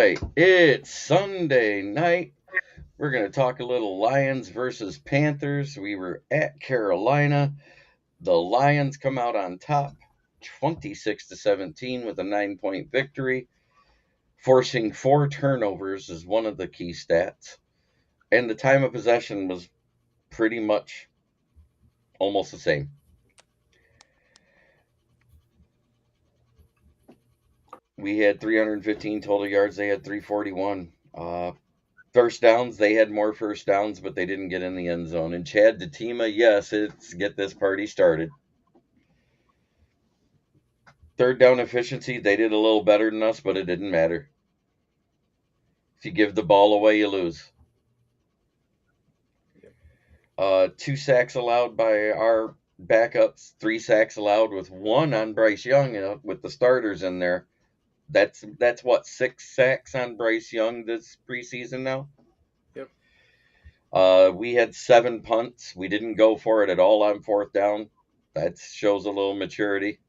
right, it's Sunday night. We're going to talk a little Lions versus Panthers. We were at Carolina. The Lions come out on top 26-17 with a 9-point victory. Forcing 4 turnovers is one of the key stats. And the time of possession was pretty much almost the same. We had 315 total yards. They had 341. First downs, they had more first downs, but they didn't get in the end zone. And Chad Datima, yes, it's get this party started. Third down efficiency, they did a little better than us, but it didn't matter. If you give the ball away, you lose. 2 sacks allowed by our backups, 3 sacks allowed with one on Bryce Young, with the starters in there. That's what, 6 sacks on Bryce Young this preseason now? Yep. We had 7 punts. We didn't go for it at all on fourth down. That shows a little maturity.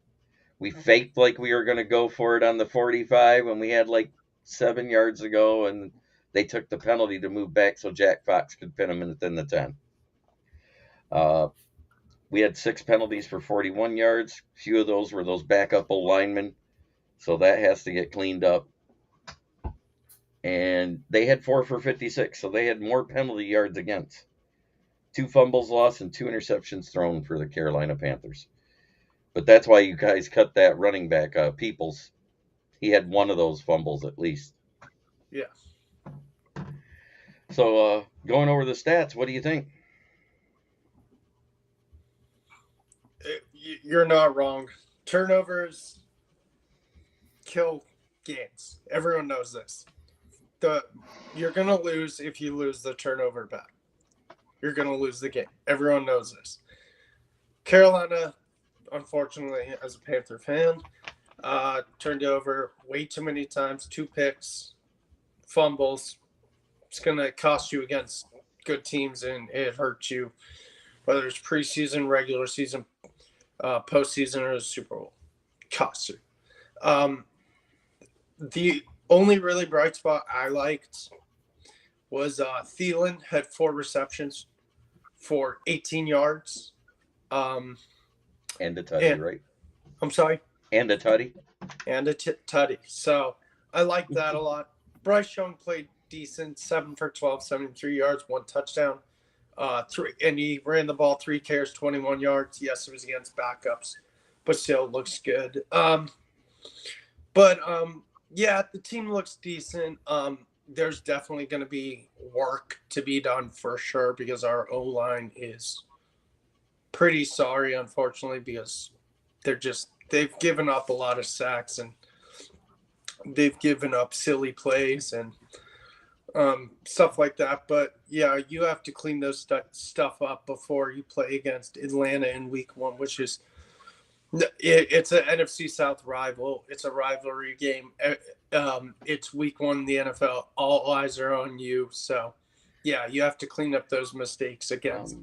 We faked like we were going to go for it on the 45 when we had like 7 yards to go, and they took the penalty to move back so Jack Fox could pin them within the 10. We had 6 penalties for 41 yards. A few of those were those backup old linemen, so that has to get cleaned up. And they had 4 for 56, so they had more penalty yards against. 2 fumbles lost and 2 interceptions thrown for the Carolina Panthers. But that's why you guys cut that running back, Peoples. He had one of those fumbles at least. Yeah. So, going over the stats, what do you think? You're not wrong. Turnovers kill games. Everyone knows this. You're going to lose if you lose the turnover battle. You're going to lose the game. Everyone knows this. Carolina, unfortunately, as a Panther fan, turned over way too many times. 2 picks, fumbles. It's going to cost you against good teams, and it hurts you, whether it's preseason, regular season, postseason, or the Super Bowl. Costs you. The only really bright spot I liked was Thielen had 4 receptions for 18 yards. And a tutty, right? I'm sorry? And a tutty. And a tutty. So I like that a lot. Bryce Young played decent, 7 for 12, 73 yards, 1 touchdown. And he ran the ball 3 carries, 21 yards. Yes, it was against backups, but still looks good. Yeah, the team looks decent. There's definitely going to be work to be done for sure because our O-line is pretty sorry, unfortunately, because they've given up a lot of sacks and they've given up silly plays and stuff like that. But yeah, you have to clean those stuff up before you play against Atlanta in week 1, which is it's an NFC South rival. It's a rivalry game. It's week 1 in the NFL. All eyes are on you. So yeah, you have to clean up those mistakes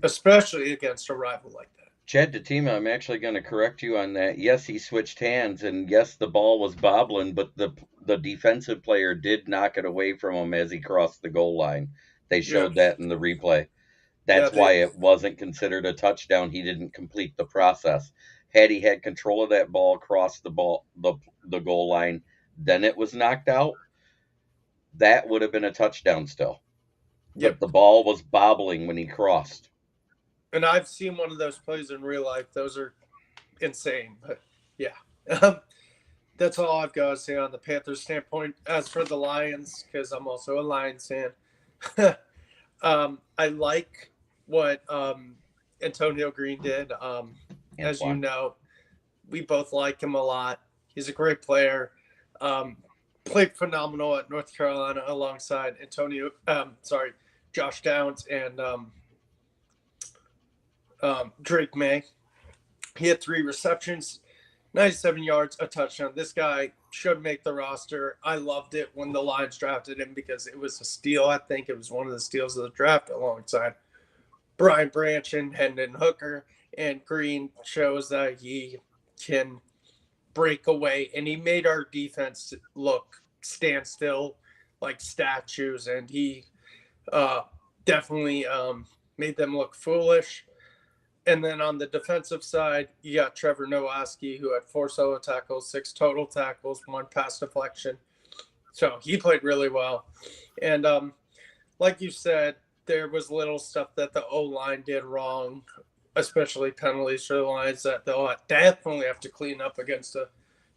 especially against a rival like that. Chad Datima, I'm actually going to correct you on that. Yes, he switched hands, and yes, the ball was bobbling, but the defensive player did knock it away from him as he crossed the goal line. They showed that in the replay. That's why it wasn't considered a touchdown. He didn't complete the process. Had he had control of that ball, crossed the goal line, then it was knocked out, that would have been a touchdown still. But the ball was bobbling when he crossed. And I've seen one of those plays in real life. Those are insane. But yeah, that's all I've got to say on the Panthers standpoint. As for the Lions, because I'm also a Lions fan, I like what Antonio Green did. As you know, we both like him a lot. He's a great player. Played phenomenal at North Carolina alongside Josh Downs and Drake May. He had 3 receptions, 97 yards, a touchdown. This guy should make the roster. I loved it when the Lions drafted him because it was a steal. I think it was one of the steals of the draft alongside Brian Branch and Hendon Hooker. And Green shows that he can break away, and he made our defense stand still like statues, and he uh, definitely made them look foolish. And then on the defensive side, you got Trevor Nowaski, who had 4 solo tackles, 6 total tackles, 1 pass deflection. So he played really well. And like you said, there was little stuff that the O line did wrong, especially penalties for the Lions that they'll definitely have to clean up against a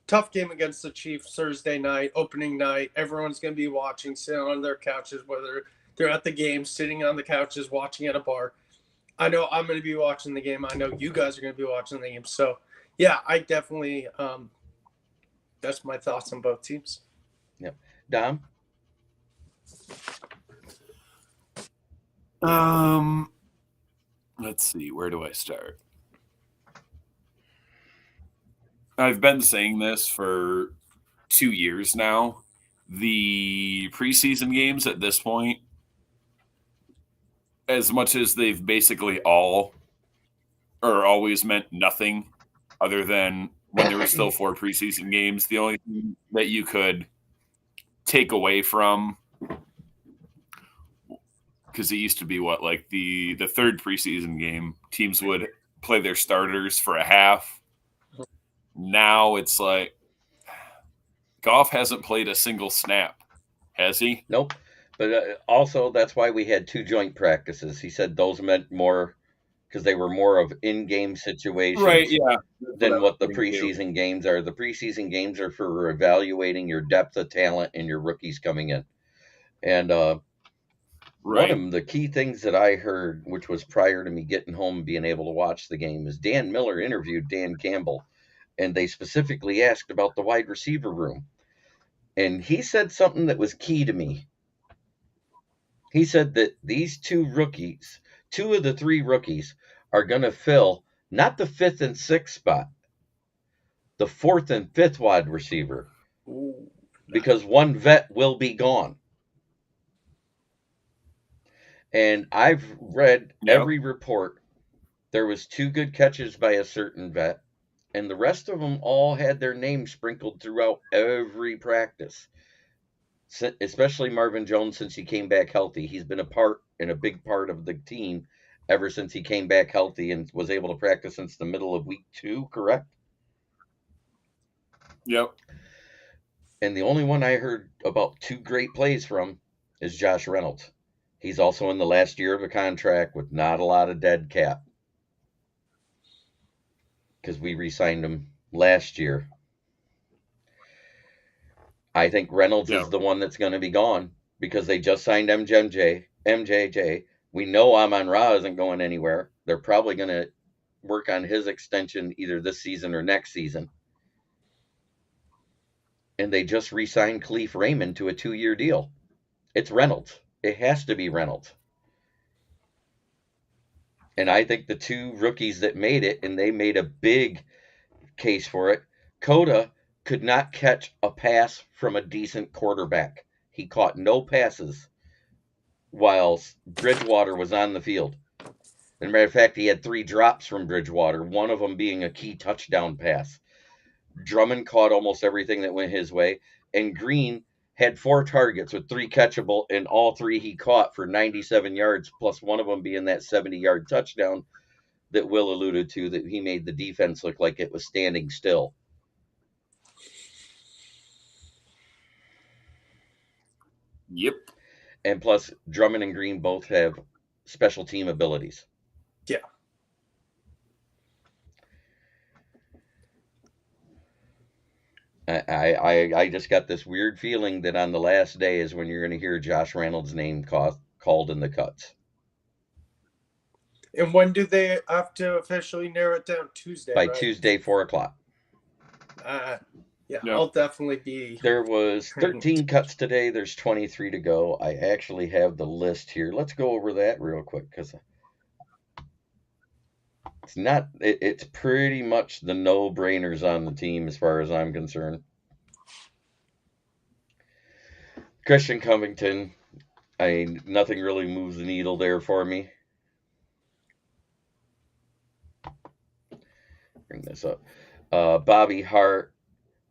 tough game against the Chiefs Thursday night, opening night. Everyone's going to be watching, sitting on their couches, whether they're at the game, sitting on the couches, watching at a bar. I know I'm going to be watching the game. I know you guys are going to be watching the game. So, yeah, I definitely, that's my thoughts on both teams. Yep. Dom? Let's see, where do I start? I've been saying this for 2 years now. The preseason games at this point, as much as they've basically all or always meant nothing other than when there were still 4 preseason games, the only thing that you could take away from, because it used to be like the third preseason game, teams would play their starters for a half. Now it's like Goff hasn't played a single snap, has he? Nope. But also, that's why we had 2 joint practices. He said those meant more because they were more of in-game situations, right? Yeah, than what the preseason games are. The preseason games are for evaluating your depth of talent and your rookies coming in. And one of the key things that I heard, which was prior to me getting home and being able to watch the game, is Dan Miller interviewed Dan Campbell, and they specifically asked about the wide receiver room. And he said something that was key to me. He said that these 2 rookies, 2 of the 3 rookies, are going to fill not the 5th and 6th spot, the 4th and 5th wide receiver. Ooh, because one vet will be gone. And I've read every report. There was 2 good catches by a certain vet, and the rest of them all had their names sprinkled throughout every practice. Especially Marvin Jones, since he came back healthy. He's been a big part of the team ever since he came back healthy and was able to practice since the middle of week 2, correct? Yep. And the only one I heard about 2 great plays from is Josh Reynolds. He's also in the last year of a contract with not a lot of dead cap, because we re-signed him last year. I think Reynolds is the one that's going to be gone because they just signed MJJ. We know Amon-Ra isn't going anywhere. They're probably going to work on his extension either this season or next season. And they just re-signed Khalif Raymond to a 2-year deal. It's Reynolds. It has to be Reynolds. And I think the 2 rookies that made it, and they made a big case for it, Coda could not catch a pass from a decent quarterback. He caught no passes while Bridgewater was on the field. As a matter of fact, he had 3 drops from Bridgewater, one of them being a key touchdown pass. Drummond caught almost everything that went his way, and Green had 4 targets with 3 catchable, and all 3 he caught for 97 yards, plus one of them being that 70-yard touchdown that Will alluded to, that he made the defense look like it was standing still. Yep. And plus, Drummond and Green both have special team abilities. Yeah. I just got this weird feeling that on the last day is when you're going to hear Josh Reynolds' name called in the cuts. And when do they have to officially narrow it down? Tuesday, By right? Tuesday, 4 o'clock. Yeah, I'll definitely be. There was 13 cuts today. There's 23 to go. I actually have the list here. Let's go over that real quick, because it's pretty much the no-brainers on the team as far as I'm concerned. Christian Covington, nothing really moves the needle there for me. Bring this up. Bobby Hart,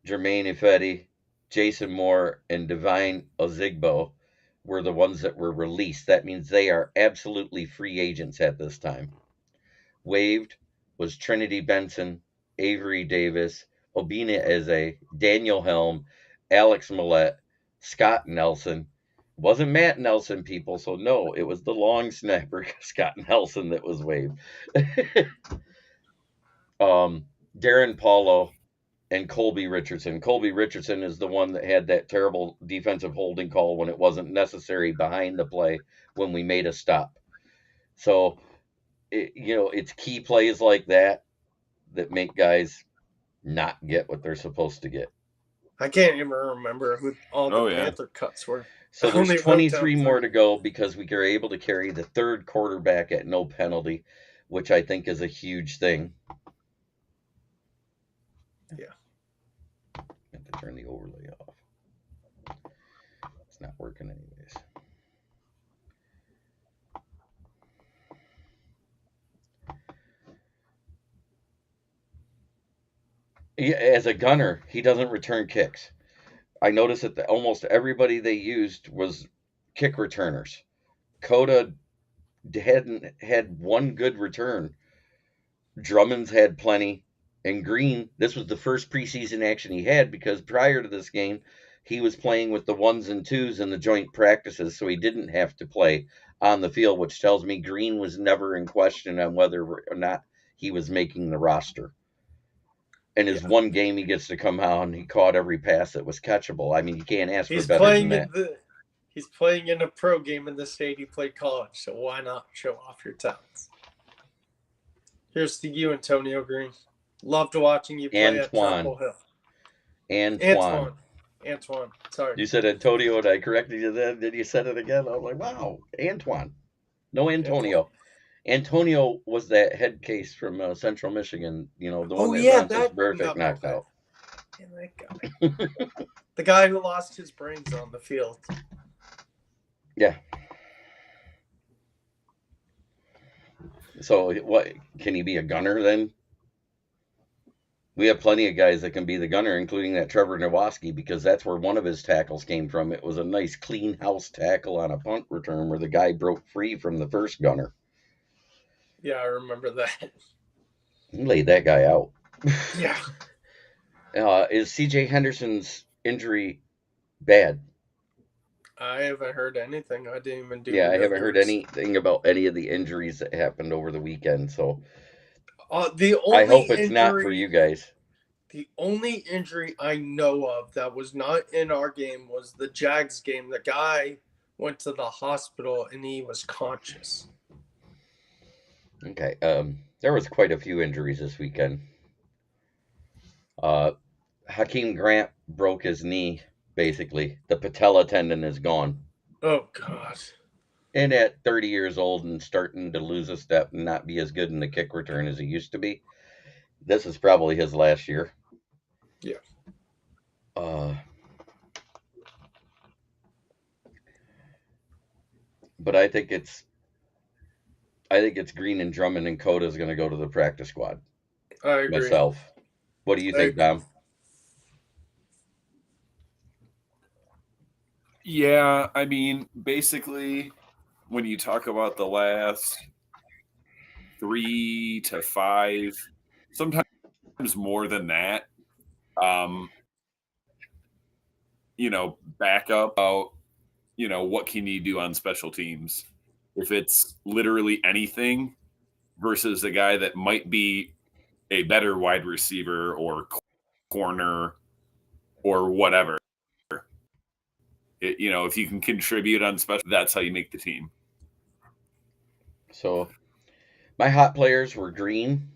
Jermaine Ifedi, Jason Moore, and Divine Ozigbo were the ones that were released. That means they are absolutely free agents at this time. Waived was Trinity Benson, Avery Davis, Obina Eze, Daniel Helm, Alex Millette, Scott Nelson. It wasn't Matt Nelson, people, so no, it was the long snapper, Scott Nelson, that was waived. Darren Paulo and Colby Richardson. Colby Richardson is the one that had that terrible defensive holding call when it wasn't necessary behind the play when we made a stop. So, it's key plays like that make guys not get what they're supposed to get. I can't even remember who all the Panther cuts were. So there's 23 more to go because we are able to carry the third quarterback at no penalty, which I think is a huge thing. Yeah. I have to turn the overlay off. It's not working anyways. As a gunner, he doesn't return kicks. I noticed that almost everybody they used was kick returners. Coda hadn't had one good return. Drummond's had plenty. And Green, this was the first preseason action he had because prior to this game, he was playing with the 1s and 2s in the joint practices, so he didn't have to play on the field, which tells me Green was never in question on whether or not he was making the roster. And his one game he gets to come out and he caught every pass that was catchable. I mean, you can't ask for better than that. He's playing in a pro game in the state he played college, so why not show off your talents? Here's to you, Antonio Green. Loved watching you play at Chapel Hill. Antoine. Sorry. You said Antonio and I corrected you then. Then you said it again. I was like, wow, Antoine. No, Antonio. Antonio was that head case from Central Michigan, the one that Burfict knocked out. Yeah, that guy. The guy who lost his brains on the field. Yeah. So what? Can he be a gunner then? We have plenty of guys that can be the gunner, including that Trevor Nowoski, because that's where one of his tackles came from. It was a nice clean house tackle on a punt return where the guy broke free from the first gunner. Yeah, I remember that. He laid that guy out. Yeah. Is CJ Henderson's injury bad? I haven't heard anything. I didn't even do. Yeah, I haven't heard anything about any of the injuries that happened over the weekend. So I hope it's not for you guys. The only injury I know of that was not in our game was the Jags game. The guy went to the hospital and he was conscious. Okay. There was quite a few injuries this weekend. Hakeem Grant broke his knee, basically. The patella tendon is gone. Oh, God. And at 30 years old and starting to lose a step and not be as good in the kick return as he used to be, this is probably his last year. Yeah. But I think it's Green and Drummond and Coda is going to go to the practice squad. I agree. Myself. What do you think, Dom? Yeah, I mean, basically, when you talk about the last 3 to 5, sometimes more than that, back up out, what can you do on special teams? If it's literally anything versus a guy that might be a better wide receiver or corner or whatever. If you can contribute on special, that's how you make the team. So my hot players were Green,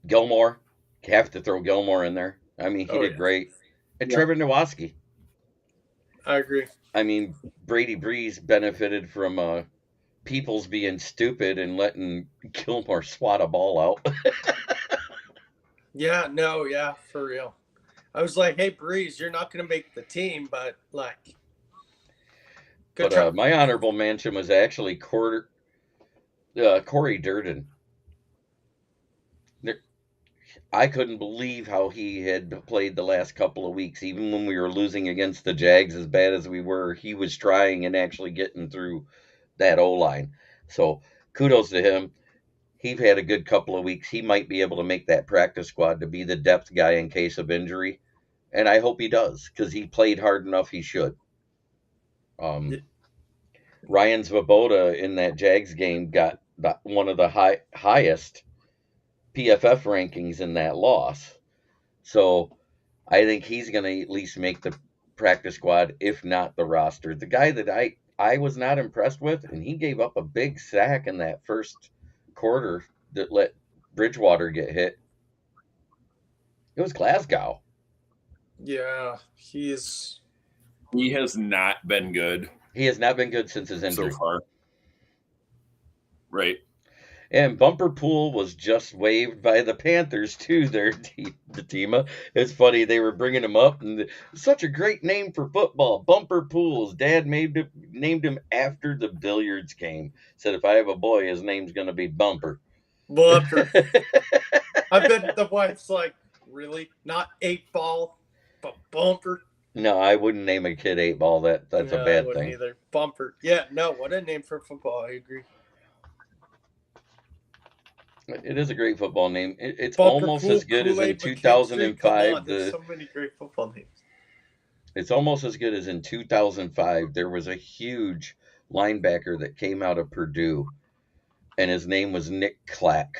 Gilmore. You have to throw Gilmore in there. I mean, he did great. And Trevor Nowoski. I agree. I mean, Brady Breeze benefited from Peoples being stupid and letting Gilmore swat a ball out. Yeah, for real. I was like, hey, Breeze, you're not going to make the team, but, good job. My honorable mention was actually Corey Durden. I couldn't believe how he had played the last couple of weeks. Even when we were losing against the Jags as bad as we were, he was trying and actually getting through that O-line. So kudos to him. He's had a good couple of weeks. He might be able to make that practice squad to be the depth guy in case of injury. And I hope he does, because he played hard enough. He should. Ryan Svoboda in that Jags game got one of the highest PFF rankings in that loss. So I think he's going to at least make the practice squad, if not the roster. The guy that I was not impressed with, and he gave up a big sack in that first quarter that let Bridgewater get hit. It was Glasgow. Yeah, he has not been good. He has not been good since his injury so far. Right. And Bumper Pool was just waived by the Panthers too. The team. It's funny, they were bringing him up, and such a great name for football, Bumper Pools. Dad named him after the billiards game. Said if I have a boy, his name's going to be Bumper. Bumper. I bet the wife's like, really? Not 8-ball, but Bumper? No, I wouldn't name a kid 8-ball. That's a bad thing. Either. Bumper. Yeah, no, what a name for football. I agree. It is a great football name. It's Bumper almost Pool, as good as in Kool-Aid, 2005. There's so many great football names. It's almost as good as in 2005. There was a huge linebacker that came out of Purdue, and his name was Nick Clack.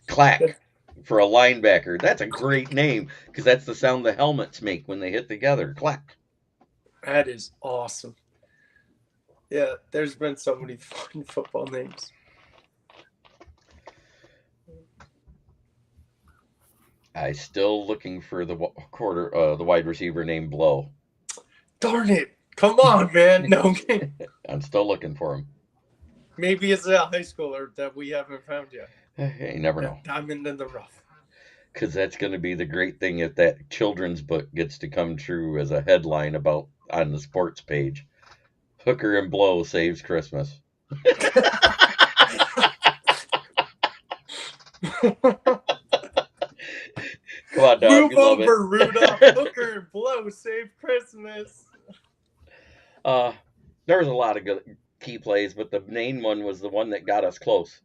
Clack for a linebacker. That's a great name, because that's the sound the helmets make when they hit together. Clack. That is awesome. Yeah, there's been so many fun football names. I'm still looking for the wide receiver named Blow. Darn it. Come on, man. No. I'm still looking for him. Maybe it's a high schooler that we haven't found yet. You never know. Diamond in the rough. Because that's going to be the great thing if that children's book gets to come true as a headline on the sports page. Hooker and Blow saves Christmas. Come on, dog. Move over, Rudolph. Hooker and Blow save Christmas. There was a lot of good key plays, but the main one was the one that got us close.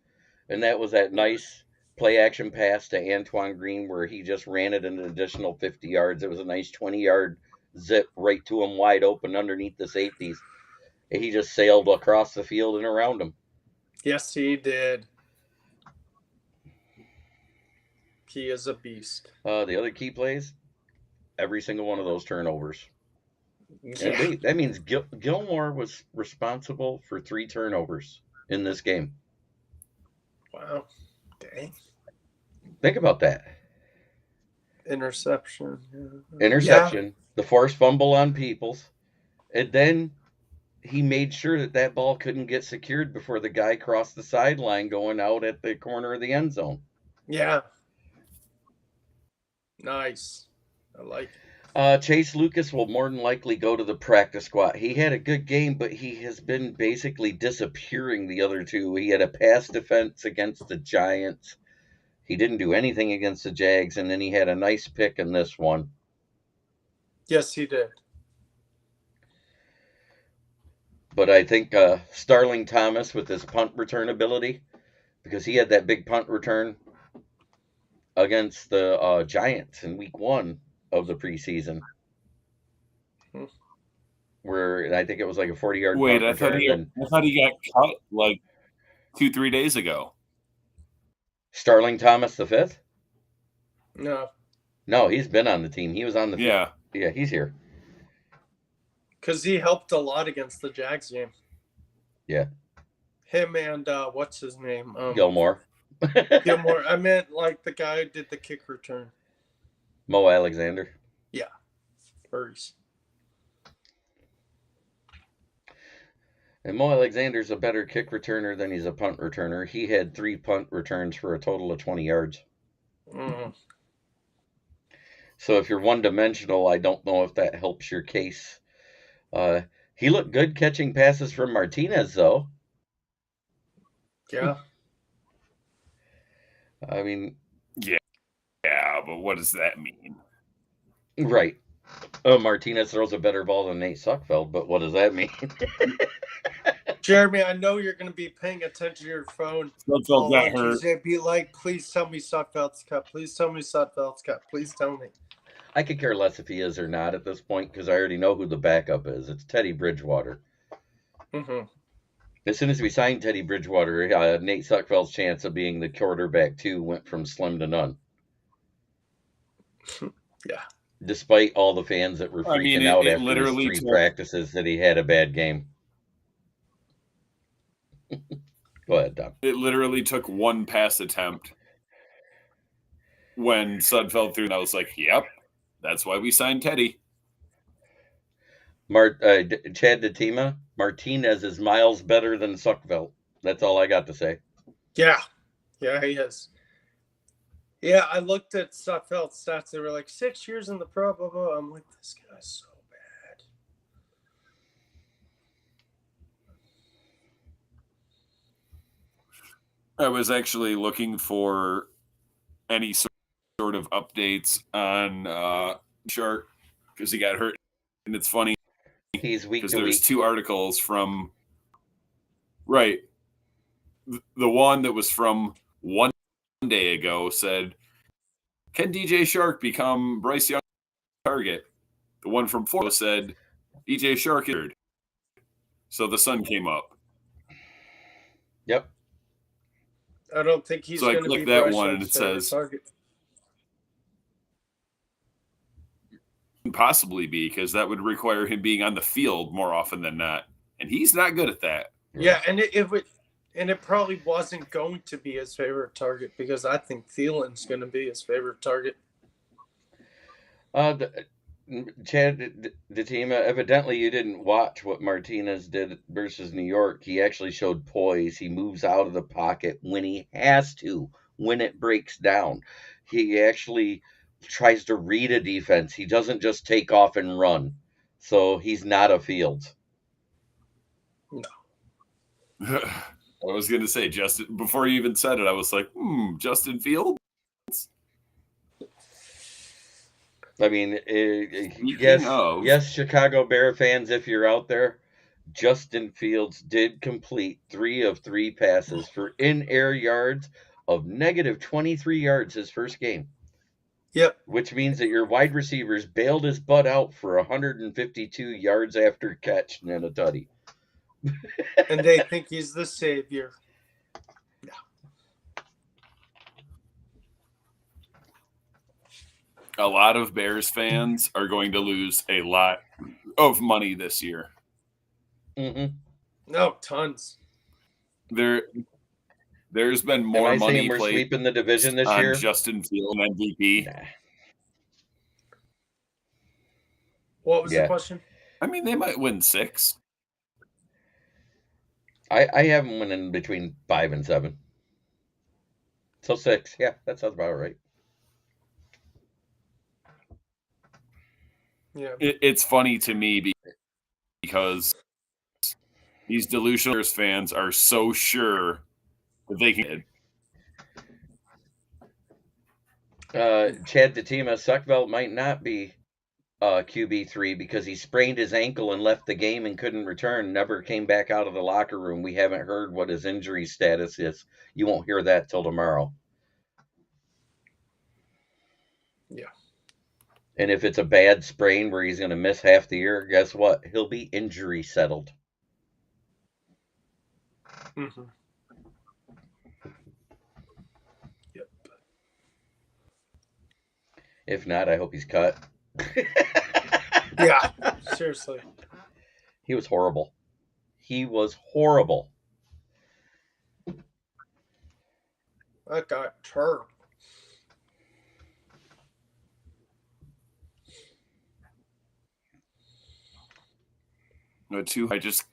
And that was that nice play-action pass to Antoine Green where he just ran it an additional 50 yards. It was a nice 20-yard zip right to him wide open underneath the safeties. And he just sailed across the field and around him. Yes, he did. He is a beast. The other key plays, every single one of those turnovers. Yeah. That means Gilmore was responsible for 3 turnovers in this game. Wow. Dang. Think about that. Interception. Yeah. The forced fumble on Peoples. And then he made sure that ball couldn't get secured before the guy crossed the sideline going out at the corner of the end zone. Yeah. Nice. I like it. Chase Lucas will more than likely go to the practice squad. He had a good game, but he has been basically disappearing the other two. He had a pass defense against the Giants. He didn't do anything against the Jags, and then he had a nice pick in this one. Yes, he did. But I think Starling Thomas with his punt return ability, because he had that big punt return against the Giants in week 1 of the preseason, where I think it was like a 40-yard punt return. I thought he got cut like 2-3 days ago. Starling Thomas the 5th? No, he's been on the team. He was on the yeah. Yeah, he's here. Because he helped a lot against the Jags game. Yeah. Him and what's his name? Gilmore. Gilmore. I meant like the guy who did the kick return. Mo Alexander. Yeah. Furries. And Mo Alexander's a better kick returner than he's a punt returner. He had 3 punt returns for a total of 20 yards. Mm. So if you're one-dimensional, I don't know if that helps your case. He looked good catching passes from Martinez, though. Yeah. I mean, yeah, but what does that mean? right. Martinez throws a better ball than Nate Suckfeld, but what does that mean? Jeremy, I know you're going to be paying attention to your phone. Suckfeld got On hurt. Tuesday, be like, please tell me Sudfeld's cut. Please tell me Sudfeld's cut. Please tell me. I could care less if he is or not at this point because I already know who the backup is. It's Teddy Bridgewater. Mm-hmm. As soon as we signed Teddy Bridgewater, Nate Suckfeld's chance of being the quarterback too went from slim to none. Yeah. Despite all the fans that were freaking out it after his literally 3 practices that he had a bad game. Go ahead, Don. It literally took one pass attempt when Sudfeld threw, and I was like, yep, that's why we signed Teddy. Chad Datima, Martinez is miles better than Suckfeld. That's all I got to say. Yeah. Yeah, he is. Yeah, I looked at Sudfeld's stats. They were like 6 years in the pro, blah, blah. I'm like, this guy's so bad. I was actually looking for any sort of updates on Shark because he got hurt, and it's funny. He's week because to there's week. 2 articles from the one that was from 1 day ago said, can DJ Shark become Bryce Young's target? The one from 4 said DJ Shark injured. So the sun came up. Yep. I don't think he's going to be that Bryce one, Young's and it says target. Possibly be, because that would require him being on the field more often than not, and he's not good at that. Yeah, and it probably wasn't going to be his favorite target because I think Thielen's going to be his favorite target. Chad Datima, evidently you didn't watch what Martinez did versus New York. He actually showed poise. He moves out of the pocket when he has to, when it breaks down. He actually tries to read a defense. He doesn't just take off and run. So he's not a Fields. No. I was going to say, Justin, before you even said it, I was like, Justin Fields? I mean, yes, Chicago Bear fans, if you're out there, Justin Fields did complete 3 of 3 passes for in-air yards of negative 23 yards his first game. Yep. Which means that your wide receivers bailed his butt out for 152 yards after catch and a tutty. And they think he's the savior. Yeah. A lot of Bears fans are going to lose a lot of money this year. Mm-hmm. No, tons. There's been more money we're played sweeping the division this on year. Justin Fields MVP. Nah. What was the question? I mean, they might win 6. I have them winning between 5 and 7. So 6, yeah, that sounds about right. Yeah. It's funny to me because these delusional fans are so sure that they can. Chad Datima, Suckveld might not be QB3 because he sprained his ankle and left the game and couldn't return, never came back out of the locker room. We haven't heard what his injury status is. You won't hear that till tomorrow. Yeah. And if it's a bad sprain where he's going to miss half the year, guess what? He'll be injury settled. Mm-hmm. Yep. If not, I hope he's cut. Yeah, seriously. He was horrible. He was horrible. That got hurt. I just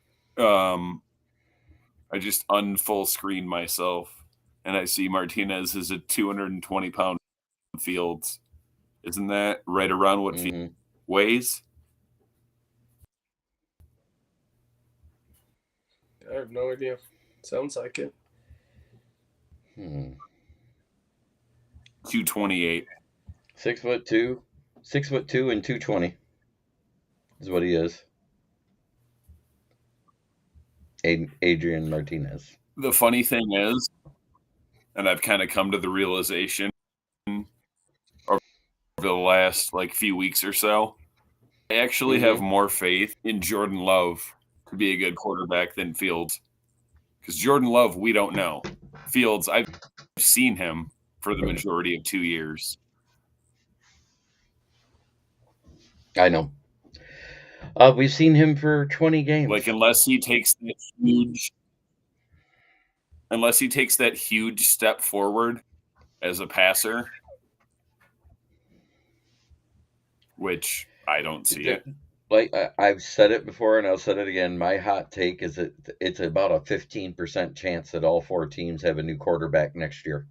unfull screen myself, and I see Martinez is a 220-pound Fields. Isn't that right around what Fields weighs? I have no idea. Sounds like it. 228. 6'2", 6'2" and 220 is what he is. Adrian Martinez. The funny thing is, and I've kind of come to the realization over the last few weeks or so, I actually have more faith in Jordan Love to be a good quarterback than Fields. Because Jordan Love, we don't know. Fields, I've seen him for the majority of 2 years. I know. We've seen him for 20 games. Unless he takes that huge step forward as a passer, which I don't see it. I've said it before and I'll say it again. My hot take is that it's about a 15% chance that all 4 teams have a new quarterback next year.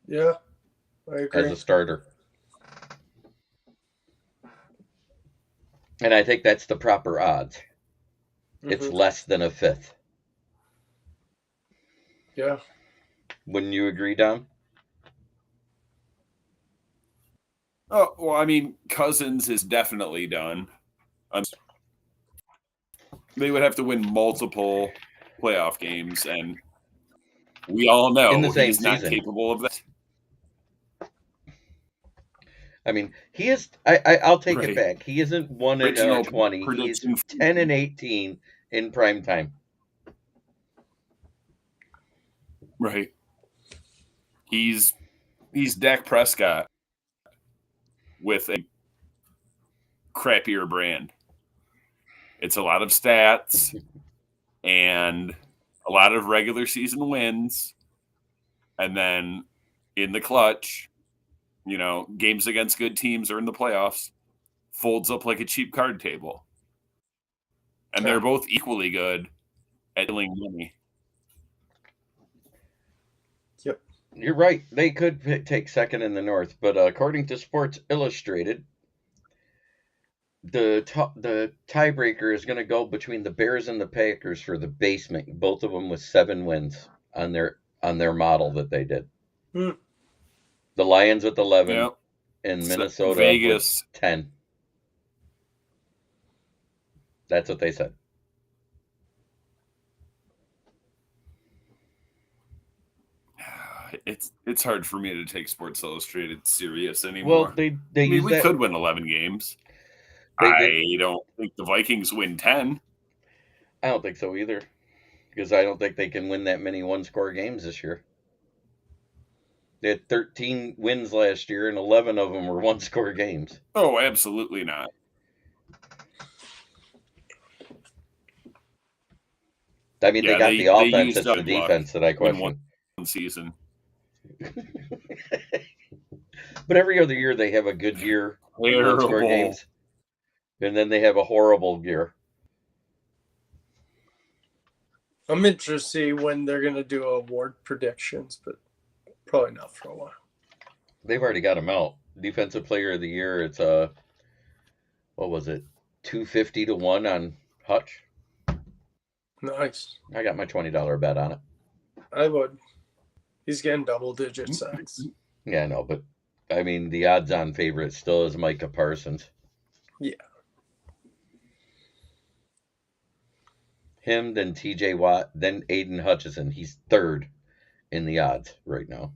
Yeah, I agree. As a starter. And I think that's the proper odds. It's less than a fifth. Yeah. Wouldn't you agree, Dom? Oh, well, I mean, Cousins is definitely done. They would have to win multiple playoff games, and we all know he's not capable of that. I mean, he is. I'll take it back. He isn't 1-20. He's 10-18 in prime time. Right. He's Dak Prescott with a crappier brand. It's a lot of stats and a lot of regular season wins, and then in the clutch, games against good teams or in the playoffs, folds up like a cheap card table. And they're both equally good at dealing money. Yep. You're right. They could take second in the North, but according to Sports Illustrated, the tiebreaker is going to go between the Bears and the Packers for the basement. Both of them with 7 wins on their model that they did. The Lions with 11, and Minnesota Vegas with 10. That's what they said. It's hard for me to take Sports Illustrated serious anymore. Well, we could win 11 games. I don't think the Vikings win 10. I don't think so either, because I don't think they can win that many one-score games this year. They had 13 wins last year, and 11 of them were one-score games. Oh, absolutely not. I mean, they got the offense. It's the defense that I question. One season. But every other year they have a good year. One-score games. And then they have a horrible year. I'm interested to see when they're going to do award predictions, but probably not for a while. They've already got them out. Defensive Player of the Year, it's what was it, 250 to 1 on Hutch? Nice. I got my $20 bet on it. I would. He's getting double-digit sacks. Yeah, I know, but I mean, the odds-on favorite still is Micah Parsons. Yeah. Him, then TJ Watt, then Aiden Hutchinson. He's third in the odds right now.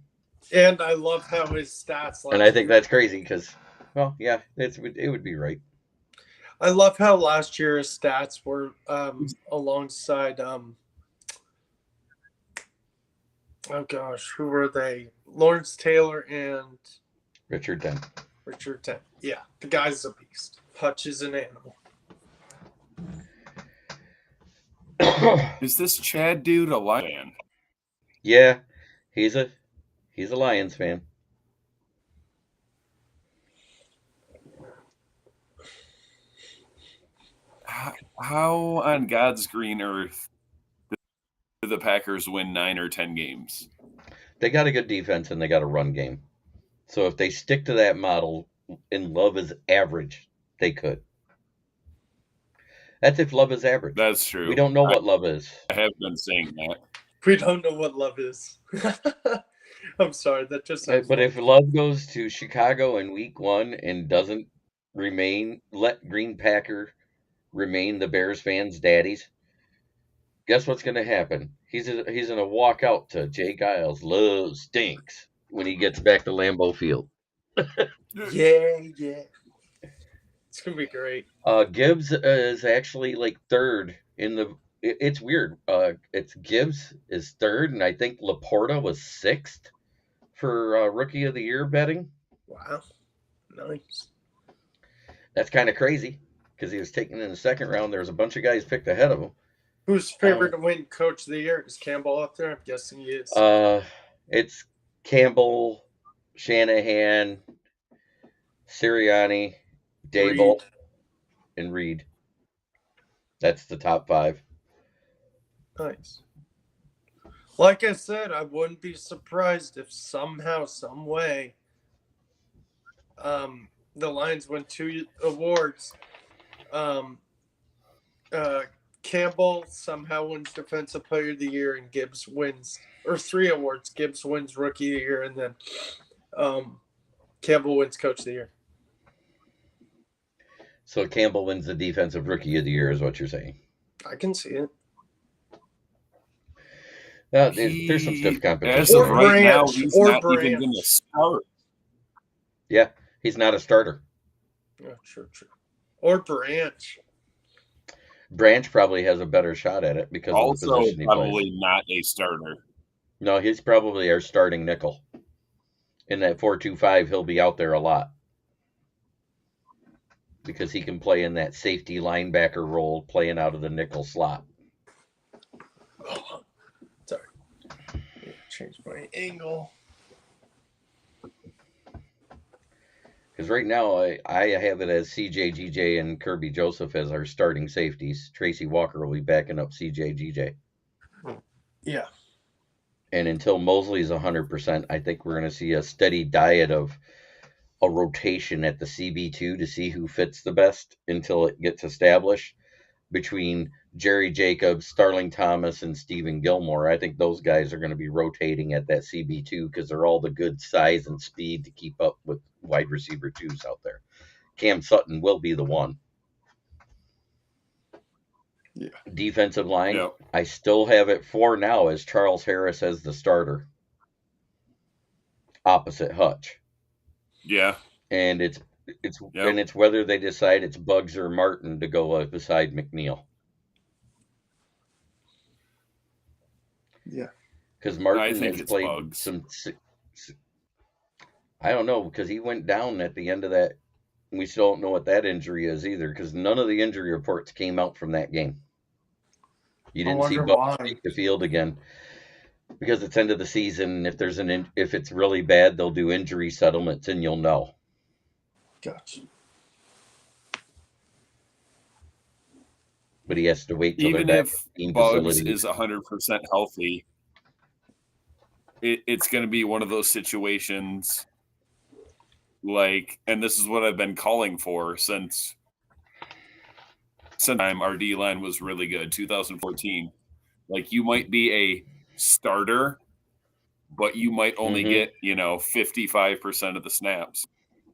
And I love how his stats. And I think that's crazy because, well, yeah, it would be right. I love how last year his stats were alongside. Oh gosh, who were they? Lawrence Taylor and Richard Dent. Yeah, the guy's a beast. Hutch is an animal. Is this Chad dude a Lion? Yeah, he's a Lions fan. How on God's green earth do the Packers win 9 or 10 games? They got a good defense and they got a run game. So if they stick to that model and Love is average, they could. That's if Love is average. That's true. We don't know what Love is. I have been saying that. We don't know what Love is. I'm sorry, that just sounds But funny. if Love goes to Chicago in week 1 and doesn't let Green Packer remain the Bears fans' daddies, guess what's going to happen? He's going to walk out to Jay Giles. Love stinks when he gets back to Lambeau Field. Yeah. It's gonna be great. Gibbs is actually like third in the. It's weird. It's Gibbs is third, and I think Laporta was sixth for Rookie of the Year betting. Wow, nice. That's kind of crazy because he was taken in the second round. There was a bunch of guys picked ahead of him. Who's favored to win Coach of the Year? Is Campbell up there? I'm guessing he is. It's Campbell, Shanahan, Sirianni, Daboll, Reed. and Reed. That's the top 5. Nice. Like I said, I wouldn't be surprised if somehow, some way, the Lions win 2 awards. Campbell somehow wins Defensive Player of the Year, and Gibbs wins, or 3 awards. Gibbs wins Rookie of the Year, and then Campbell wins Coach of the Year. So Campbell wins the Defensive Rookie of the Year, is what you're saying? I can see it. There's some stiff competition. As of right now, Branch, he's or not Branch. even going to start. Yeah, he's not a starter. Yeah, true. Or Branch. Branch probably has a better shot at it because of the Also, position he probably plays. not a starter. No, he's probably our starting nickel. In that 4-2-5, he'll be out there a lot because he can play in that safety linebacker role, playing out of the nickel slot. Oh, sorry. Change my angle. Because right now, I have it as CJ, GJ, and Kirby Joseph as our starting safeties. Tracy Walker will be backing up CJ, GJ. Yeah. And until Mosley's 100%, I think we're going to see a steady diet of a rotation at the CB2 to see who fits the best until it gets established between Jerry Jacobs, Starling Thomas, and Stephen Gilmore. I think those guys are going to be rotating at that CB2 because they're all the good size and speed to keep up with wide receiver 2s out there. Cam Sutton will be the one. Yeah. Defensive line, Yep. I still have it for now as Charles Harris as the starter, opposite Hutch. Yeah. And it's whether they decide it's Buggs or Martin to go beside McNeil. Yeah. Because Martin I think has it's played Buggs. some. I don't know, because he went down at the end of that. We still don't know what that injury is either, because none of the injury reports came out from that game. You didn't see Buggs take the field again because it's end of the season. If there's if it's really bad, they'll do injury settlements, and you'll know. Gotcha. But he has to wait till Even they're back if in Buggs facility. is 100% healthy, it's going to be one of those situations like, and this is what I've been calling for since time our D-line was really good, 2014. Like, you might be a starter, but you might only get, 55% of the snaps.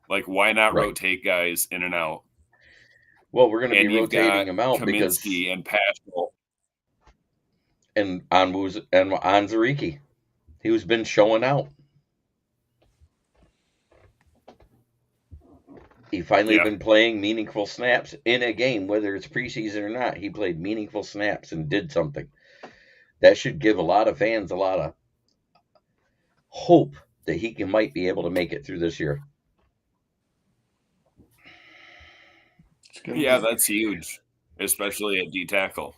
Like, why not rotate guys in and out? Well, we're going to be rotating them out because Kaminsky and Paschal and Anzariki, who's been showing out. He finally been playing meaningful snaps in a game, whether it's preseason or not. He played meaningful snaps and did something. That should give a lot of fans a lot of hope that he might be able to make it through this year. Yeah, that's huge, especially at D tackle.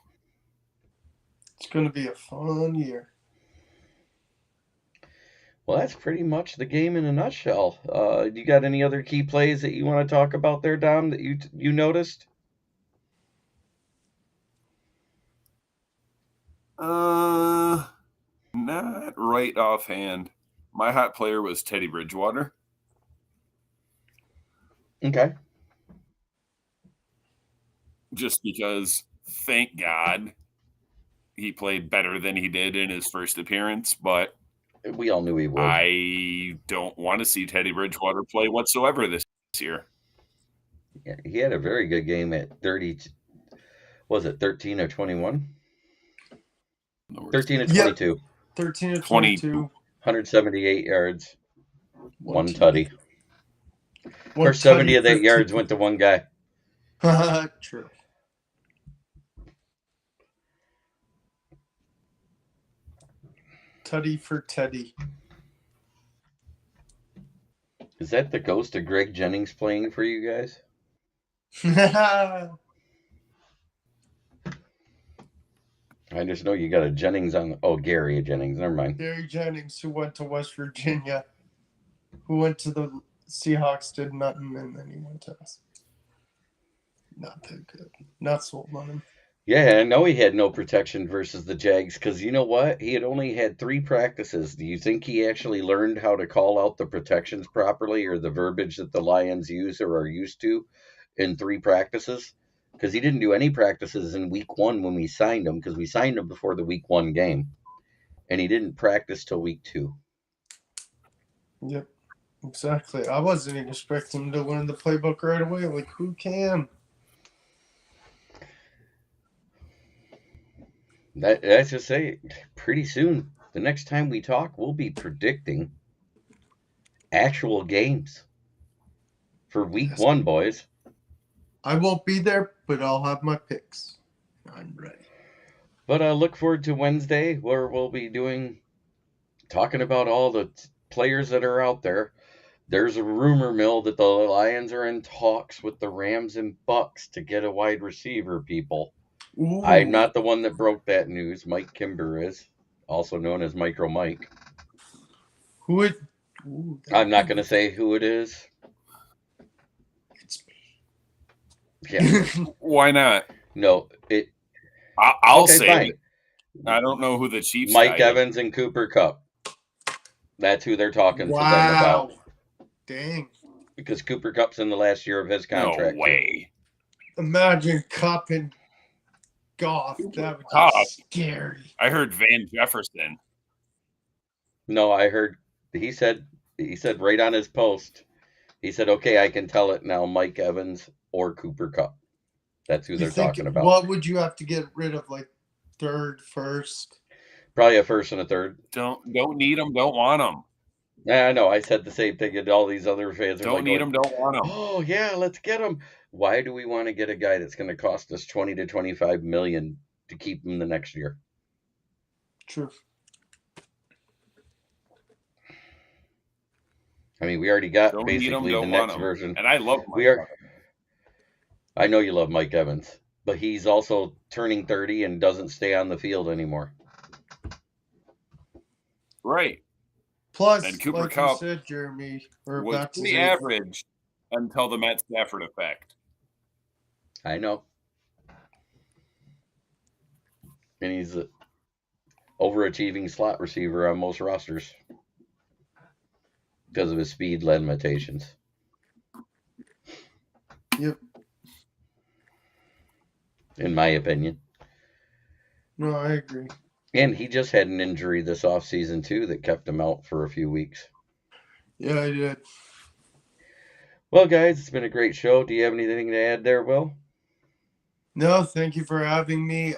It's going to be a fun year. Well, that's pretty much the game in a nutshell. You got any other key plays that you want to talk about there, Dom, that you noticed? Not right offhand. My hot player was Teddy Bridgewater. Okay. Just because, thank God, he played better than he did in his first appearance, but We all knew he would. I don't want to see Teddy Bridgewater play whatsoever this year. Yeah, he had a very good game at 30. Was it 13 or 21? 13 to 22. Yep. 13 to 22. 178 yards. One TD. tutty. Of course, 70 of that yards went to one guy. True. Tutty for Teddy. Is that the ghost of Greg Jennings playing for you guys? I just know you got a Jennings on. Oh, Gary Jennings. Never mind. Gary Jennings, who went to West Virginia, who went to the Seahawks, did nothing, and then he went to us. Not that good. Not sold on him. Yeah, I know he had no protection versus the Jags because you know what? He had only had 3 practices. Do you think he actually learned how to call out the protections properly or the verbiage that the Lions use or are used to in 3 practices? Because he didn't do any practices in week 1 when we signed him because we signed him before the week 1 game. And he didn't practice till week 2. Yep, exactly. I wasn't even expecting him to learn the playbook right away. Like, who can? That's just say, pretty soon, the next time we talk, we'll be predicting actual games for week 1, boys. I won't be there, but I'll have my picks. I'm ready. But I look forward to Wednesday where we'll be talking about all the players that are out there. There's a rumor mill that the Lions are in talks with the Rams and Bucks to get a wide receiver, people. Ooh. I'm not the one that broke that news. Mike Kimber is, also known as Micro Mike. Who it? I'm not going to say who it is. It's me. Yeah. Why not? No, I'll okay, say fine. it. I don't know who the Chiefs Mike guy Evans and Cooper Kupp. That's who they're talking to them Wow. about. Dang. Because Cooper Kupp's in the last year of his contract. No way. Imagine Kupp and Goff. That would Kupp. be scary. I heard Van Jefferson. No, I heard he said right on his post, he said, okay, I can tell it now, Mike Evans or Cooper Kupp. That's who they're talking about. What would you have to get rid of, like third, first? Probably a first and a third. Don't need them, don't want them. Yeah, I know. I said the same thing, and all these other fans are don't like, need them, don't want them. Oh yeah, let's get him. Why do we want to get a guy that's going to cost us 20 to 25 million to keep him the next year? True. I mean, we already got Don't basically the next version. And I love I know you love Mike Evans, but he's also turning 30 and doesn't stay on the field anymore. Right. Plus, and Cooper like Kupp you said, Jeremy, was pretty average until the Matt Stafford effect. I know. And he's an overachieving slot receiver on most rosters because of his speed limitations. Yep. In my opinion. No, I agree. And he just had an injury this offseason, too, that kept him out for a few weeks. Yeah, I did. Well, guys, it's been a great show. Do you have anything to add there, Will? No, thank you for having me.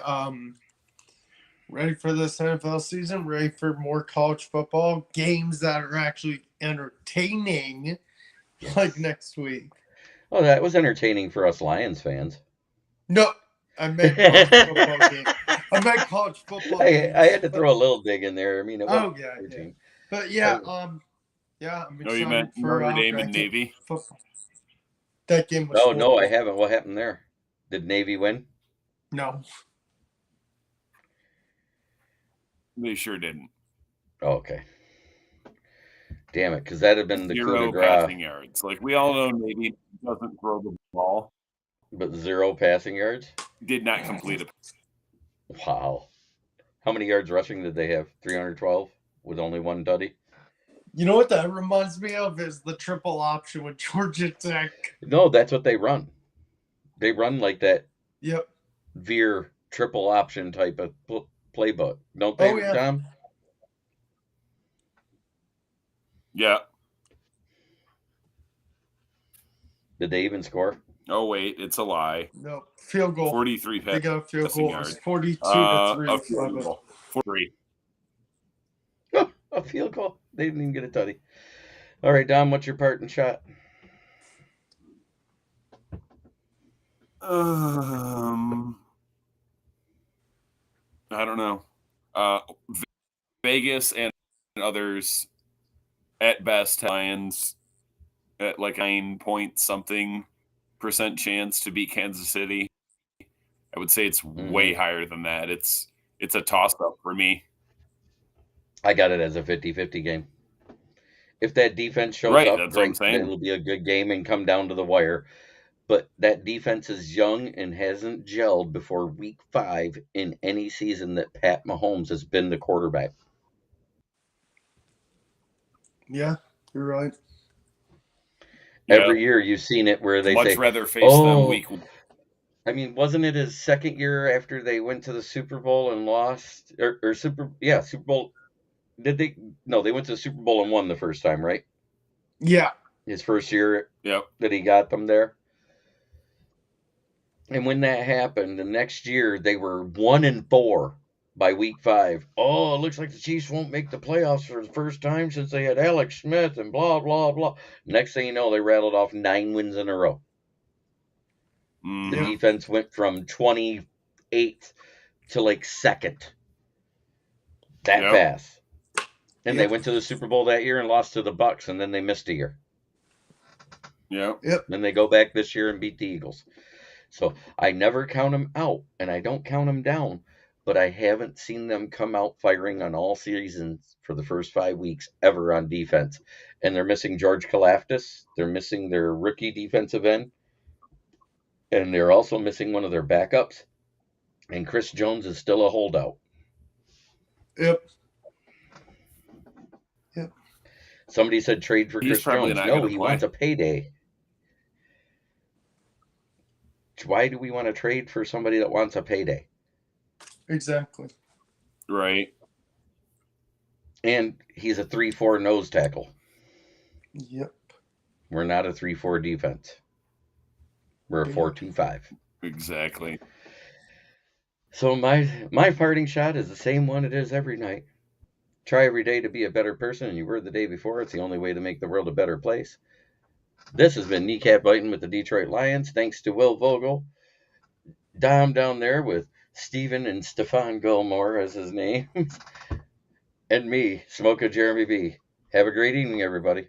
Ready for this NFL season, ready for more college football games that are actually entertaining, like next week. Oh, that was entertaining for us Lions fans. No, I meant college football game. I meant college football. I had to throw a little dig in there. I mean, it was yeah. But yeah, I'm excited you meant for Notre Dame and Navy? Football. That game was horrible. No, I haven't. What happened there? Did Navy win? No. They sure didn't. Oh, okay. Damn it, because that'd have been the coup de 0 grace. passing yards. Like, we all know Navy doesn't throw the ball. But 0 passing yards? Did not complete it. Wow. How many yards rushing did they have? 312 with only 1 tutty? You know what that reminds me of is the triple option with Georgia Tech. No, that's what they run. They run like that. Yep. Veer triple option type of playbook. Don't they, yeah. Tom? Yeah. Did they even score? Oh wait, it's a lie. No, field goal. 43 They got a field passing goal. yards. 42-3. A field goal. 43. Oh, a field goal. They didn't even get a tutty. All right, Dom, what's your parting shot? I don't know. Vegas and others at best Lions at like 9-point-something% chance to beat Kansas City. I would say it's way higher than that. It's a toss-up for me. I got it as a 50-50 game. If that defense shows up, great. It'll be a good game and come down to the wire. But that defense is young and hasn't gelled before week 5 in any season that Pat Mahomes has been the quarterback. Yeah, you're right. Every year you've seen it where they much say, rather face them week. I mean, wasn't it his second year after they went to the Super Bowl and lost? Or Super Bowl. Did they? No, they went to the Super Bowl and won the first time, right? Yeah. His first year Yep. that he got them there. And when that happened, the next year they were 1-4 by week 5. Oh, it looks like the Chiefs won't make the playoffs for the first time since they had Alex Smith and blah, blah, blah. Next thing you know, they rattled off 9 wins in a row. The defense went from 28th to like 2nd. That fast. And they went to the Super Bowl that year and lost to the Bucs, and then they missed a year. Yep. Then they go back this year and beat the Eagles. So I never count them out, and I don't count them down, but I haven't seen them come out firing on all seasons for the first 5 weeks ever on defense. And they're missing George Kalafdis. They're missing their rookie defensive end. And they're also missing one of their backups. And Chris Jones is still a holdout. Yep. Somebody said trade for Chris Jones. No, he wants a payday. Why do we want to trade for somebody that wants a payday? Exactly. Right. And he's a 3-4 nose tackle. Yep. We're not a 3-4 defense. We're a 4-2-5. Exactly. So my parting shot is the same one it is every night. Try every day to be a better person than you were the day before. It's the only way to make the world a better place. This has been Kneecap Biting with the Detroit Lions. Thanks to Will Vogel. Dom down there with Stephen and Stefan Gilmore as his name. And me, Smoker Jeremy B. Have a great evening, everybody.